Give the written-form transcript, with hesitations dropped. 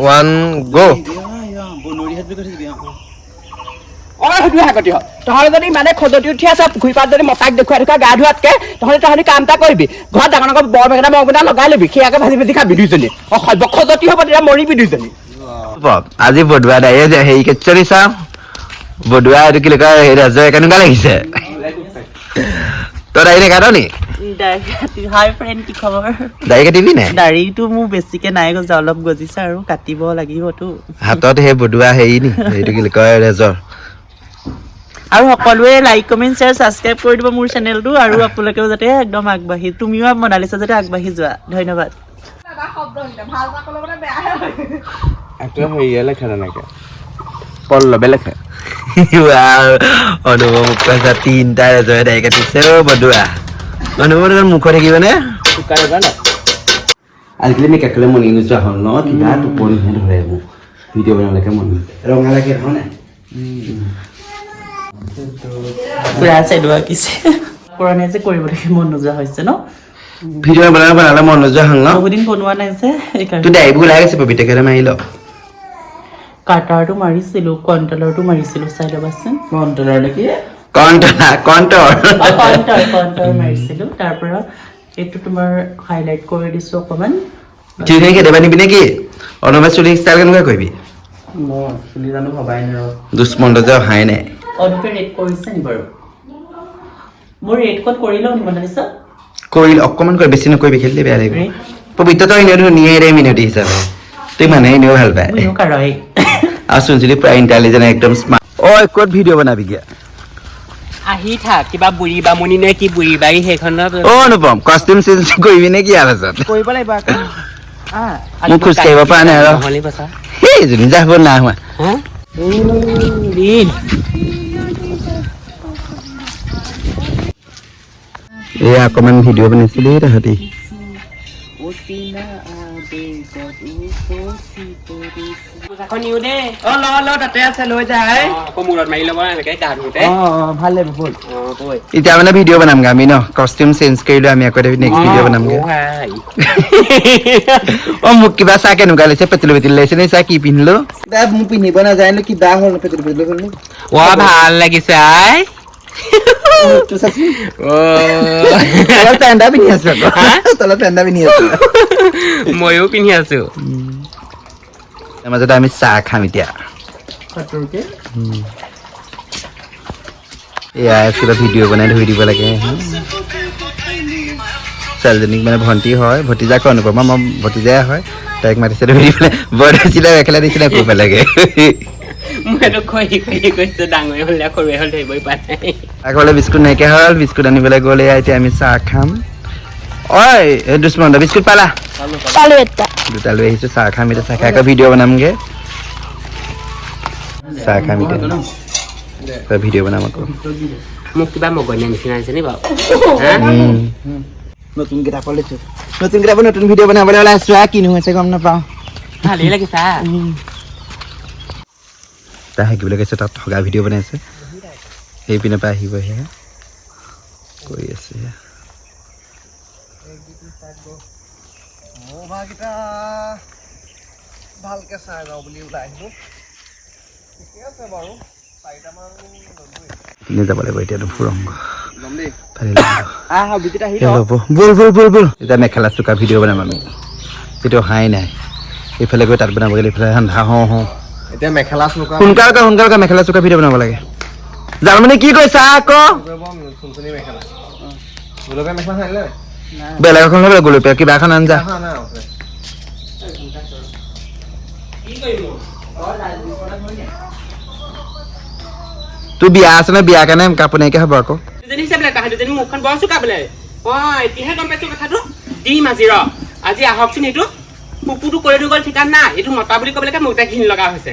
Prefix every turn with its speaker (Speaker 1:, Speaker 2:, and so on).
Speaker 1: 1 go
Speaker 2: তহঁতে যদি মানে খজতি উঠি আছ পুখুৰী পাত যদি মতাক দেখুৱাই থকা গা ধোৱাতকে তহঁতে কাম এটা কৰিবি ঘৰত ডাঙৰ ডাঙৰ বৰ বেঙেনা লগাই ল'বি সেয়াকে ভাজি ভাজি খাবি দুইজনী খজতি হ'ব তেতিয়া মৰিবি দুইজনী
Speaker 1: আজি বডুৱা দায়ে যে হেৰি কেচৰি চাওঁ বডুৱা এইটো কি কয় ৰাজয় কেনেকুৱা লাগিছে তই দাড়ি নেকাট নি
Speaker 3: হাই ফ্ৰেণ্ড কি খবৰ
Speaker 1: দাড়ি কাটিবি নে
Speaker 3: দাড়িটো মোৰ বেছিকে নাই গজা অলপ গজিছে আৰু কাটিব লাগিবতো
Speaker 1: হাতত সেই বডুৱা হেৰি নি এইটো কি কয় ৰেজৰ
Speaker 3: আৰু সকলোৱে লাইক কমেন্ট শ্বেয়াৰ সাবস্ক্ৰাইব কৰি দিব মোৰ চেনেলটো আৰু আপোনালোকেও যাতে একদম আগবাঢ়ি তুমিও মনালিছা যাতে আগবাঢ়ি যোৱা ধন্যবাদ
Speaker 1: এটা হেৰিয়া লেখা তেনেকে পল্লৱে লেখা অনুভৱ মোক কৈছা তিনিটা ৰেজৰে দাড়ি কাটিছে বডুৱা অনুভৱ মুখত থাকিবনে আজিকালি আমি কাকলে মনি নোযোৱা হ'ল ন কিবা টোপনিহে ধৰে মোক ভিডিঅ' বনালেকে মন গৈছে ৰঙা লাগে নহয়
Speaker 3: পুৰা চেডুৱা কিছে পুৰণি যে কৰিবলৈ মন নোযোৱা হৈছে ন
Speaker 1: ভিডিঅ' বনালে মন নোযোৱা হ'ল ন
Speaker 3: বহুদিন বনোৱা নাই যে
Speaker 1: তোৰ দাড়িবোৰ ওলাই গৈছে পবিত্ৰকে মাৰি ল
Speaker 3: কাটাৰটো মাৰিছিলো কণ্ট্ৰলাৰটো মাৰিছিলো চাই ল'বাচোন
Speaker 1: কণ্ট্ৰলাৰ নেকি কণ্ট্ৰল
Speaker 3: মাৰিছিলো তাৰ পৰা এইটো তোমাৰ হাইলাইট কৰি দিছো অকমান
Speaker 1: চুলি কেতিয়াবা নিবি নেকি অনুভৱ চুলি ষ্টাইল কেনেকুৱা কৰিবি
Speaker 3: মই চুলি জানো ভবাই নাই
Speaker 1: দুষ্মন্ত যে অহাই নাই
Speaker 3: অনুপে ৰেড কৰিছে নি বাৰু মোৰ ৰেড কোড কৰিলেও নি মনালিছা
Speaker 1: কৰিল অকণমান কৰি বেছি নকৰিবি খেলিলে বেয়া লাগিব পবিত্ৰ তই এনেও ধুনীয়াই দে মিনতি হিচাপে তুই মানুহে এনেও ভাল পায় আৰু চুনচুলি পুৰা ইণ্টেলিজেণ্ট একদম স্মাৰ্ট ঐ ক'ত ভিডিঅ' বনাবিগে
Speaker 2: আহি থাক কিবা বুঢ়ী বামুণী নে কি বুঢ়ী বাৰী সেইখনত
Speaker 1: অনুপম কষ্টিউম চেঞ্জ কৰিবি নে কি আলোচনা
Speaker 2: কৰিব লাগিব
Speaker 1: মোক খোজ কাঢ়িব পৰা নাই আৰু সেই জুনি যাব নাই হোৱা এয়া অকণমান ভিডিঅ' বনাইছিলি তাহাঁতি এতিয়া মানে ভিডিঅ' বনামগে আমি ন কষ্টিউম চেঞ্জ কৰিলো আমি আকৌ নেক্সট ভিডিঅ' বনামগে অ মোক কিবা চাহ কেনেকুৱা লাগিছে পেটুলো পেটুলো লাগিছে নে চাহ কি পিন্ধিলো মোক পিন্ধিব নাজানো কিবা হ'ল পেটুলো পেটুলো হ'ল
Speaker 2: ভাল লাগিছে আই
Speaker 1: পেণ্ডা পিন্ধি আছো তলত পেণ্ডা পিন্ধি আছো
Speaker 2: ময়ো পিন্ধি আছো
Speaker 1: মাজতে আমি চাহ খাম এতিয়া এয়া কিবা ভিডিঅ' বনাই ধৰি দিব লাগে ছোৱালীজনীক মানে ভণ্টি হয় ভতিজাক অনুপমা মই ভতিজাই হয় তাইক মাতিছে ধৰি পেলাই বৰ দিছিলে মেখেলা দিছিলে খুব লাগে আগলে বিস্কুট নাইকিয়া হ'ল বিস্কুট আনিবলৈ গ'লে এতিয়া আমি চাহ খাম ঐ দুষ্মন্ত বিস্কুট পালা দুটা লৈ আহিছো চাহ খাম এতিয়া চাহ খাই আকৌ ভিডিঅ' বনামগে চাহ খাম এতিয়া ভিডিঅ' বনাম আকৌ
Speaker 2: মোক কিবা মগনীয়া নিচিনা হৈছে নি বাৰু
Speaker 1: নতুন কিতাপৰ লৈছো নতুন কিতাপৰ নতুন ভিডিঅ' বনাবলৈ ওলাইছো আৰু কিনো হৈছে গম নাপাওঁ
Speaker 2: ভালেই লাগিছে
Speaker 1: তাই শিকিবলৈ গৈছে তাত ঠগা ভিডিঅ' বনাইছে সেইপিনৰ পৰা আহিবহে কৰি আছে
Speaker 4: ভালকে চাই যাওঁ বুলি ওলাই আহিলো ঠিকে আছে বাৰু 4টামান
Speaker 1: পিনে যাব লাগিব এতিয়া ফুৰংগ বল এতিয়া মেখেলা চোকা ভিডিঅ' বনাম আমি সেইটো হাই নাই এইফালে গৈ তাত বনাব গ'লে এইফালে ধান্দা হওঁ
Speaker 4: এতিয়া মেখেলা চোকা
Speaker 1: সোনকালে মেখেলা চোকা ভিডিঅ' বনাব লাগে যাৰ মানে কি কৈছা আকৌ
Speaker 4: মেখেলা গোলপীয়া মেখেলা চাইলে
Speaker 1: বেলেগ এখন ল'ব গোলপীয়া কিবা এখন আঞ্জা তোৰ বিয়া আছে নে বিয়া কাৰণে কাপোৰ নাইকিয়া হ'ব আকৌ
Speaker 2: মুখখন বৰ চোকা বোলে এতিয়াহে গম পাইছো কথাটো দিম আজি আহকচোন এইটো কুকুৰটো কৰি গ'ল ঠিকান নাই এইটো মতা বুলি ক'ব লাগে মোক ঘিন লগা হৈছে